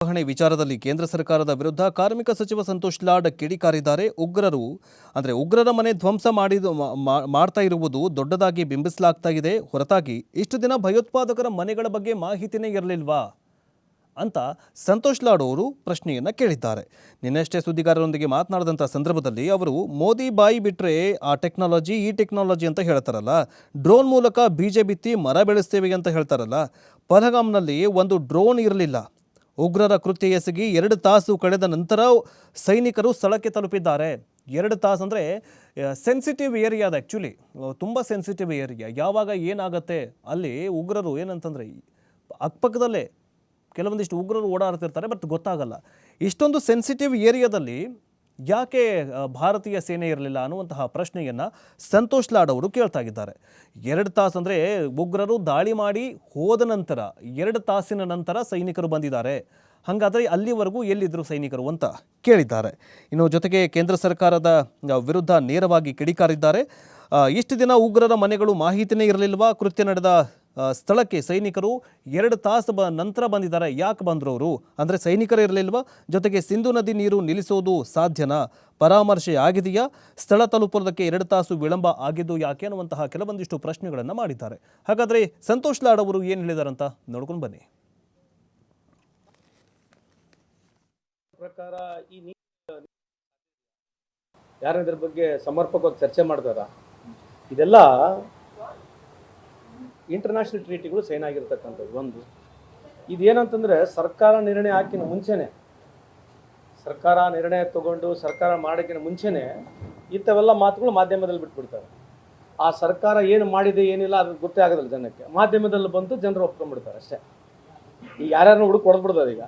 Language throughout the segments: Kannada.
ನಿರ್ವಹಣೆ ವಿಚಾರದಲ್ಲಿ ಕೇಂದ್ರ ಸರ್ಕಾರದ ವಿರುದ್ಧ ಕಾರ್ಮಿಕ ಸಚಿವ ಸಂತೋಷ್ ಲಾಡ್ ಕಿಡಿಕಾರಿದ್ದಾರೆ. ಉಗ್ರರ ಮನೆ ಧ್ವಂಸ ಮಾಡ್ತಾ ಇರುವುದು ದೊಡ್ಡದಾಗಿ ಬಿಂಬಿಸಲಾಗ್ತಾ ಇದೆ. ಹೊರತಾಗಿ ಇಷ್ಟು ದಿನ ಭಯೋತ್ಪಾದಕರ ಮನೆಗಳ ಬಗ್ಗೆ ಮಾಹಿತಿನೇ ಇರಲಿಲ್ವಾ ಅಂತ ಸಂತೋಷ್ ಲಾಡ್ ಅವರು ಪ್ರಶ್ನೆಯನ್ನು ಕೇಳಿದ್ದಾರೆ. ನಿನ್ನೆಷ್ಟೇ ಸುದ್ದಿಗಾರರೊಂದಿಗೆ ಮಾತನಾಡಿದಂಥ ಸಂದರ್ಭದಲ್ಲಿ ಅವರು ಮೋದಿ ಬಾಯಿ ಬಿಟ್ಟರೆ ಈ ಟೆಕ್ನಾಲಜಿ ಅಂತ ಹೇಳ್ತಾರಲ್ಲ, ಡ್ರೋನ್ ಮೂಲಕ ಬೀಜ ಬಿತ್ತಿ ಮರ ಬೆಳೆಸ್ತೇವೆ ಅಂತ ಹೇಳ್ತಾರಲ್ಲ, ಪಹಲ್ಗಾಮ್ನಲ್ಲಿ ಒಂದು ಡ್ರೋನ್ ಇರಲಿಲ್ಲ. ಉಗ್ರರ ಕೃತ್ಯ ಎಸಗಿ 2 ತಾಸು ಕಳೆದ ನಂತರ ಸೈನಿಕರು ಸ್ಥಳಕ್ಕೆ ತಲುಪಿದ್ದಾರೆ. 2 ತಾಸು ಅಂದರೆ ಸೆನ್ಸಿಟಿವ್ ಏರಿಯಾ ಅದು. ಆ್ಯಕ್ಚುಲಿ ತುಂಬ ಸೆನ್ಸಿಟಿವ್ ಏರಿಯಾ. ಯಾವಾಗ ಏನಾಗುತ್ತೆ ಅಲ್ಲಿ ಉಗ್ರರು ಏನಂತಂದರೆ ಅಕ್ಕಪಕ್ಕದಲ್ಲೇ ಕೆಲವೊಂದಿಷ್ಟು ಉಗ್ರರು ಓಡಾಡ್ತಿರ್ತಾರೆ, ಬಟ್ ಗೊತ್ತಾಗಲ್ಲ. ಇಷ್ಟೊಂದು ಸೆನ್ಸಿಟಿವ್ ಏರಿಯಾದಲ್ಲಿ ಯಾಕೆ ಭಾರತೀಯ ಸೇನೆ ಇರಲಿಲ್ಲ ಅನ್ನುವಂತಹ ಪ್ರಶ್ನೆಯನ್ನು ಸಂತೋಷ್ ಲಾಡ್ ಅವರು ಕೇಳ್ತಾ ಇದ್ದಾರೆ. 2 ತಾಸು ಅಂದರೆ ಉಗ್ರರು ದಾಳಿ ಮಾಡಿ ಹೋದ ನಂತರ 2 ತಾಸಿನ ನಂತರ ಸೈನಿಕರು ಬಂದಿದ್ದಾರೆ. ಹಾಗಾದರೆ ಅಲ್ಲಿವರೆಗೂ ಎಲ್ಲಿದ್ದರು ಸೈನಿಕರು ಅಂತ ಕೇಳಿದ್ದಾರೆ. ಇನ್ನು ಜೊತೆಗೆ ಕೇಂದ್ರ ಸರ್ಕಾರದ ವಿರುದ್ಧ ನೇರವಾಗಿ ಕಿಡಿಕಾರಿದ್ದಾರೆ. ಇಷ್ಟು ದಿನ ಉಗ್ರರ ಮನೆಗಳು ಮಾಹಿತಿನೇ ಇರಲಿಲ್ವಾ? ಕೃತ್ಯ ನಡೆದ ಸ್ಥಳಕ್ಕೆ ಸೈನಿಕರು 2 ತಾಸು ನಂತರ ಬಂದಿದ್ದಾರೆ. ಯಾಕೆ ಬಂದರು ಅವರು? ಅಂದರೆ ಸೈನಿಕರೇ ಇರಲಿಲ್ವಾ? ಜೊತೆಗೆ ಸಿಂಧು ನದಿ ನೀರು ನಿಲ್ಲಿಸೋದು ಸಾಧ್ಯನಾ? ಪರಾಮರ್ಶೆ ಆಗಿದೆಯಾ? ಸ್ಥಳ ತಲುಪೋದಕ್ಕೆ 2 ತಾಸು ವಿಳಂಬ ಆಗಿದ್ದು ಯಾಕೆ ಅನ್ನುವಂತಹ ಕೆಲವೊಂದಿಷ್ಟು ಪ್ರಶ್ನೆಗಳನ್ನು ಮಾಡಿದ್ದಾರೆ. ಹಾಗಾದರೆ ಸಂತೋಷ್ ಲಾಡ್ ಅವರು ಏನು ಹೇಳಿದಾರಂತ ನೋಡ್ಕೊಂಡು ಬನ್ನಿ. ಪ್ರಕಾರ ಯಾರು ಇದ್ರ ಬಗ್ಗೆ ಸಮರ್ಪಕವಾಗಿ ಚರ್ಚೆ ಮಾಡ್ತಾರ? ಇದೆಲ್ಲ ಇಂಟರ್ನ್ಯಾಷನಲ್ ಟ್ರೀಟಿಗಳು ಸೈನ್ ಆಗಿರ್ತಕ್ಕಂಥದ್ದು. ಒಂದು ಇದೇನಂತಂದ್ರೆ ಸರ್ಕಾರ ನಿರ್ಣಯ ಹಾಕಿನ ಮುಂಚೆನೆ, ಸರ್ಕಾರ ನಿರ್ಣಯ ತಗೊಂಡು ಸರ್ಕಾರ ಮಾಡೋಕ್ಕಿಂತ ಮುಂಚೆನೆ ಇಂಥವೆಲ್ಲ ಮಾತುಗಳು ಮಾಧ್ಯಮದಲ್ಲಿ ಬಿಟ್ಬಿಡ್ತಾರೆ. ಆ ಸರ್ಕಾರ ಏನು ಮಾಡಿದೆ ಏನಿಲ್ಲ ಅದು ಗೊತ್ತೇ ಆಗೋದಿಲ್ಲ ಜನಕ್ಕೆ. ಮಾಧ್ಯಮದಲ್ಲಿ ಬಂದು ಜನರು ಒಪ್ಕೊಂಡ್ಬಿಡ್ತಾರೆ ಅಷ್ಟೇ. ಈಗ ಯಾರ್ಯಾರನ್ನ ಹುಡುಕ್ ಹೊಡೆದ್ಬಿಡ್ತಾರೆ. ಈಗ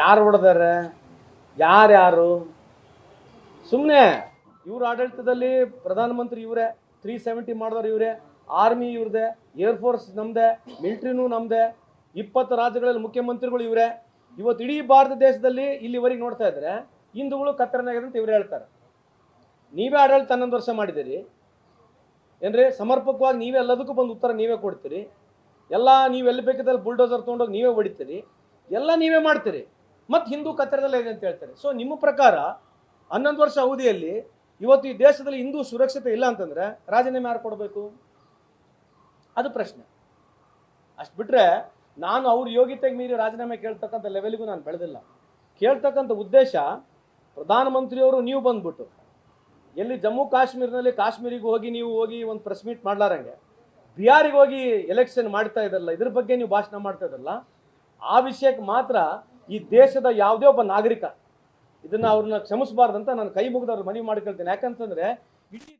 ಯಾರು ಹೊಡೆದಾರೆ, ಯಾರ್ಯಾರು? ಸುಮ್ಮನೆ ಇವ್ರ ಆಡಳಿತದಲ್ಲಿ ಪ್ರಧಾನಮಂತ್ರಿ ಇವರೇ, 370 ಮಾಡಿದವ್ರು ಇವರೇ, ಆರ್ಮಿ ಇವ್ರದೇ, ಏರ್ಫೋರ್ಸ್ ನಮ್ಮದೇ, ಮಿಲಿಟ್ರಿನೂ ನಮ್ಮದೇ, 20 ರಾಜ್ಯಗಳಲ್ಲಿ ಮುಖ್ಯಮಂತ್ರಿಗಳು ಇವರೇ. ಇವತ್ತು ಇಡೀ ಭಾರತ ದೇಶದಲ್ಲಿ ಇಲ್ಲಿವರೆಗೆ ನೋಡ್ತಾ ಇದ್ರೆ ಹಿಂದೂಗಳು ಕತ್ತರನಾಗಿದೆ ಅಂತ ಇವ್ರು ಹೇಳ್ತಾರೆ. ನೀವೇ ಆಡಳಿತ 11 ವರ್ಷ ಮಾಡಿದ್ದೀರಿ ಏನ್ರಿ? ಸಮರ್ಪಕವಾಗಿ ನೀವೇ ಎಲ್ಲದಕ್ಕೂ ಬಂದು ಉತ್ತರ ನೀವೇ ಕೊಡ್ತೀರಿ. ಎಲ್ಲ ನೀವೆಲ್ಲಿ ಬೇಕಿದ್ದಲ್ಲಿ ಬುಲ್ಡೋಸರ್ ತೊಗೊಂಡೋಗಿ ನೀವೇ ಹೊಡಿತೀರಿ, ಎಲ್ಲ ನೀವೇ ಮಾಡ್ತೀರಿ, ಮತ್ತು ಹಿಂದೂ ಕತ್ತರದಲ್ಲೇ ಇದೆ ಅಂತ ಹೇಳ್ತಾರೆ. ಸೊ ನಿಮ್ಮ ಪ್ರಕಾರ 11 ವರ್ಷ ಅವಧಿಯಲ್ಲಿ ಇವತ್ತು ಈ ದೇಶದಲ್ಲಿ ಹಿಂದೂ ಸುರಕ್ಷತೆ ಇಲ್ಲ ಅಂತಂದ್ರೆ ರಾಜೀನಾಮೆ ಯಾರು ಕೊಡಬೇಕು? ಅದು ಪ್ರಶ್ನೆ. ಅಷ್ಟು ಬಿಟ್ರೆ ನಾನು ಅವ್ರ ಯೋಗ್ಯತೆಗೆ ಮೀರಿ ರಾಜೀನಾಮೆ ಕೇಳ್ತಕ್ಕಂಥ ಲೆವೆಲ್ಗೂ ನಾನು ಬೆಳೆದಿಲ್ಲ. ಕೇಳ್ತಕ್ಕಂಥ ಉದ್ದೇಶ, ಪ್ರಧಾನಮಂತ್ರಿಯವರು ನೀವು ಬಂದ್ಬಿಟ್ಟು ಎಲ್ಲಿ ಜಮ್ಮು ಕಾಶ್ಮೀರದಲ್ಲಿ ಕಾಶ್ಮೀರಿಗೆ ನೀವು ಹೋಗಿ ಒಂದು ಪ್ರೆಸ್ ಮೀಟ್ ಮಾಡ್ಲಾರಂಗೆ ಬಿಹಾರಿಗೆ ಹೋಗಿ ಎಲೆಕ್ಷನ್ ಮಾಡ್ತಾ ಇದ್ದಲ್ಲ, ಇದ್ರ ಬಗ್ಗೆ ನೀವು ಭಾಷಣ ಮಾಡ್ತಾ ಇದ್ದಲ್ಲ, ಆ ವಿಷಯಕ್ಕೆ ಮಾತ್ರ ಈ ದೇಶದ ಯಾವುದೇ ಒಬ್ಬ ನಾಗರಿಕ ಇದನ್ನ ಅವ್ರನ್ನ ಕ್ಷಮಿಸಬಾರ್ದಂತ ನಾನು ಕೈ ಮುಗಿದವ್ರು ಮನವಿ ಮಾಡ್ಕೊಳ್ತೇನೆ. ಯಾಕಂತಂದ್ರೆ ಇಡೀ